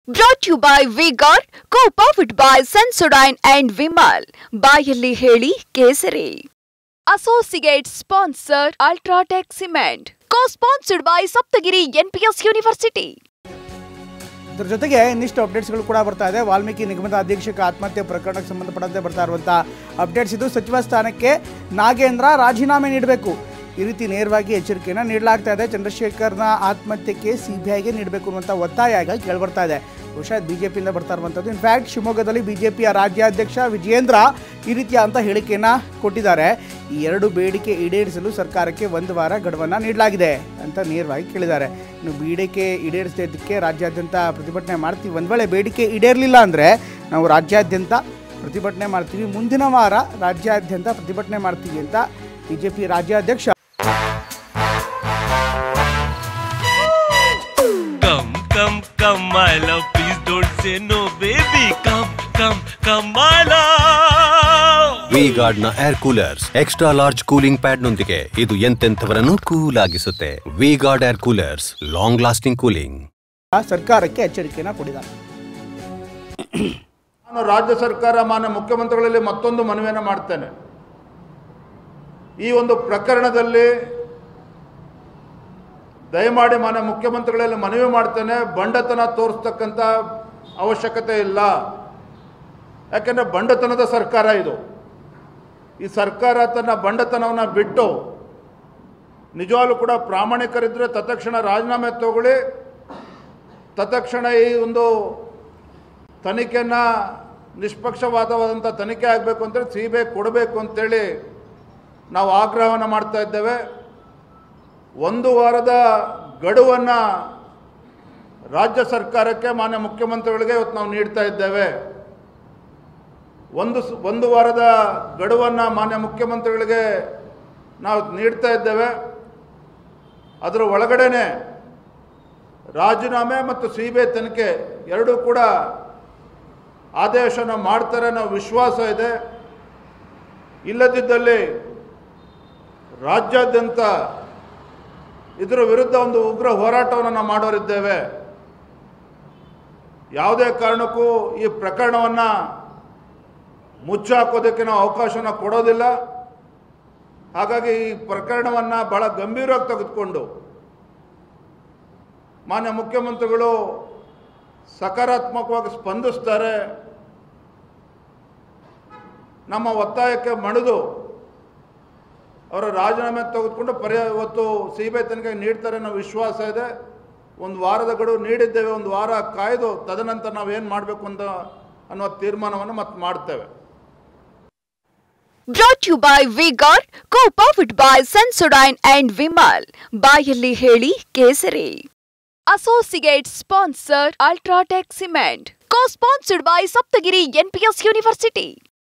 Brought to you by V-Guard, co-powered by Sensodyne and Vimal. ಬಾಯಲ್ಲಿ ಹೇಳಿ ಕೇಸರಿ. Associate sponsor Ultratech Cement. Co-sponsored by Saptagiri NPS University. ಇದರ ಜೊತೆಗೆ ಇನ್ನಿಷ್ಟು ಅಪ್ಡೇಟ್ಸ್ಗಳು ಕೂಡ ಬರ್ತಾ ಇದೆ. ವಾಲ್ಮೀಕಿ ನಿಗಮದ ಅಧೀಕ್ಷಕ ಆತ್ಮಹತ್ಯೆ ಪ್ರಕರಣಕ್ಕೆ ಸಂಬಂಧಪಟ್ಟಂತೆ ಬರ್ತಾ ಇರುವಂಥ ಅಪ್ಡೇಟ್ಸ್ ಇದು. ಸಚಿವ ಸ್ಥಾನಕ್ಕೆ ನಾಗೇಂದ್ರ ರಾಜೀನಾಮೆ ನೀಡಬೇಕು, ಈ ರೀತಿ ನೇರವಾಗಿ ಎಚ್ಚರಿಕೆಯನ್ನು ನೀಡಲಾಗ್ತಾ ಇದೆ. ಚಂದ್ರಶೇಖರ್ನ ಆತ್ಮಹತ್ಯೆಗೆ ಸಿಬಿಐಗೆ ನೀಡಬೇಕು ಅನ್ನುವಂಥ ಒತ್ತಾಯ ಈಗ ಕೇಳಿಬರ್ತಾ ಇದೆ. ಬಹುಶಃ ಬಿಜೆಪಿಯಿಂದ ಬರ್ತಾ ಇರುವಂಥದ್ದು. ಇನ್ಫ್ಯಾಕ್ಟ್ ಶಿವಮೊಗ್ಗದಲ್ಲಿ ಬಿಜೆಪಿಯ ರಾಜ್ಯಾಧ್ಯಕ್ಷ ವಿಜಯೇಂದ್ರ ಈ ರೀತಿಯ ಅಂತ ಹೇಳಿಕೆಯನ್ನು ಕೊಟ್ಟಿದ್ದಾರೆ. ಈ ಎರಡು ಬೇಡಿಕೆ ಈಡೇರಿಸಲು ಸರ್ಕಾರಕ್ಕೆ 1 ವಾರ ಗಡುವನ್ನು ನೀಡಲಾಗಿದೆ ಅಂತ ನೇರವಾಗಿ ಕೇಳಿದ್ದಾರೆ. ಇನ್ನು ಬೇಡಿಕೆ ಈಡೇರಿಸೋದಕ್ಕೆ ರಾಜ್ಯಾದ್ಯಂತ ಪ್ರತಿಭಟನೆ ಮಾಡ್ತೀವಿ, ಒಂದು ವೇಳೆ ಬೇಡಿಕೆ ಈಡೇರಲಿಲ್ಲ ಅಂದರೆ ನಾವು ರಾಜ್ಯಾದ್ಯಂತ ಪ್ರತಿಭಟನೆ ಮಾಡ್ತೀವಿ, ಮುಂದಿನ ವಾರ ರಾಜ್ಯಾದ್ಯಂತ ಪ್ರತಿಭಟನೆ ಮಾಡ್ತೀವಿ ಅಂತ ಬಿಜೆಪಿ ರಾಜ್ಯಾಧ್ಯಕ್ಷ Come my love, please don't say no baby. Come my love. V-Guard ನ air coolers extra large cooling pad ನೊಂದಿಗೆ ಇದು ಎಂತೆಂಥವರನ್ನು ಕೂಲ್ ಆಗಿಸುತ್ತೆ. V-Guard air coolers, long lasting cooling. ಸರ್ಕಾರಕ್ಕೆ ಎಚ್ಚರಿಕೆಯನ್ನು ಕೊಟ್ಟಿದ್ದಾರೆ. ನಾನು ರಾಜ್ಯ ಸರ್ಕಾರ ಮಾನ್ಯ ಮುಖ್ಯಮಂತ್ರಿಗಳಲ್ಲಿ ಮತ್ತೊಂದು ಮನವಿಯನ್ನು ಮಾಡ್ತೇನೆ. ಈ ಒಂದು ಪ್ರಕರಣದಲ್ಲಿ ದಯಮಾಡಿ ಮಾನ್ಯ ಮುಖ್ಯಮಂತ್ರಿಗಳಲ್ಲಿ ಮನವಿ ಮಾಡ್ತೇನೆ, ಬಂಡತನ ತೋರಿಸ್ತಕ್ಕಂಥ ಅವಶ್ಯಕತೆ ಇಲ್ಲ. ಯಾಕೆಂದರೆ ಬಂಡತನದ ಸರ್ಕಾರ ಇದು. ಈ ಸರ್ಕಾರ ತನ್ನ ಬಂಡತನವನ್ನು ಬಿಟ್ಟು ನಿಜವಾಗ್ಲೂ ಕೂಡ ಪ್ರಾಮಾಣಿಕರಿದ್ದರೆ ತತ್ಕ್ಷಣ ರಾಜೀನಾಮೆ ತಗೊಳ್ಳಿ, ತತ್ಕ್ಷಣ ಈ ಒಂದು ತನಿಖೆಯನ್ನು ನಿಷ್ಪಕ್ಷಪಾತವಾದಂಥ ತನಿಖೆ ಆಗಬೇಕು ಅಂತೇಳಿ ಸಿಬಿಐ ಕೊಡಬೇಕು ಅಂತೇಳಿ ನಾವು ಆಗ್ರಹವನ್ನು ಮಾಡ್ತಾ ಇದ್ದೇವೆ. 1 ವಾರದ ಗಡುವನ್ನು ರಾಜ್ಯ ಸರ್ಕಾರಕ್ಕೆ ಮಾನ್ಯ ಮುಖ್ಯಮಂತ್ರಿಗಳಿಗೆ ಇವತ್ತು ನಾವು ನೀಡ್ತಾ ಇದ್ದೇವೆ. ಒಂದು ವಾರದ ಗಡುವನ್ನು ಮಾನ್ಯ ಮುಖ್ಯಮಂತ್ರಿಗಳಿಗೆ ನಾವು ನೀಡ್ತಾ ಇದ್ದೇವೆ. ಅದರ ಒಳಗಡೆನೆ ರಾಜೀನಾಮೆ ಮತ್ತು ಸಿಬಿಐ ತನಿಖೆ ಎರಡೂ ಕೂಡ ಆದೇಶನ ಮಾಡ್ತಾರೆ ಅನ್ನೋ ವಿಶ್ವಾಸ ಇದೆ. ಇಲ್ಲದಿದ್ದಲ್ಲಿ ರಾಜ್ಯಾದ್ಯಂತ ಇದರ ವಿರುದ್ಧ ಒಂದು ಉಗ್ರ ಹೋರಾಟವನ್ನು ನಾವು ಮಾಡೋರಿದ್ದೇವೆ. ಯಾವುದೇ ಕಾರಣಕ್ಕೂ ಈ ಪ್ರಕರಣವನ್ನು ಮುಚ್ಚಾಕೋದಕ್ಕೆ ನಾವು ಅವಕಾಶವನ್ನು ಕೊಡೋದಿಲ್ಲ. ಹಾಗಾಗಿ ಈ ಪ್ರಕರಣವನ್ನು ಬಹಳ ಗಂಭೀರವಾಗಿ ತೆಗೆದುಕೊಂಡು ಮಾನ್ಯ ಮುಖ್ಯಮಂತ್ರಿಗಳು ಸಕಾರಾತ್ಮಕವಾಗಿ ಸ್ಪಂದಿಸ್ತಾರೆ, ನಮ್ಮ ಒತ್ತಾಯಕ್ಕೆ ಮಣಿದು ಅವರ ರಾಜೀನಾಮೆ ತೆಗೆದುಕೊಂಡು ಇವತ್ತು ಸಿಬಿಐ ತನಿಖೆಗೆ ನೀಡ್ತಾರೆ ಅನ್ನೋ ವಿಶ್ವಾಸ ಇದೆ. 1 ವಾರದ ಗಡುವು ನೀಡಿದ್ದೇವೆ, 1 ವಾರ ಕಾಯ್ದು ತದನಂತರ ನಾವು ಏನು ಮಾಡಬೇಕು ಅಂತ ಅನ್ನೋ ತೀರ್ಮಾನವನ್ನು ಮತ್ತೆ ಮಾಡ್ತೇವೆ. Brought to you by V-Guard, co-powered by Sensodyne and Vimal. ಬಾಯಲ್ಲಿ ಹೇಳಿ ಕೇಸರಿ. Associate sponsor Ultratech Cement. Co-sponsored by Saptagiri NPS University.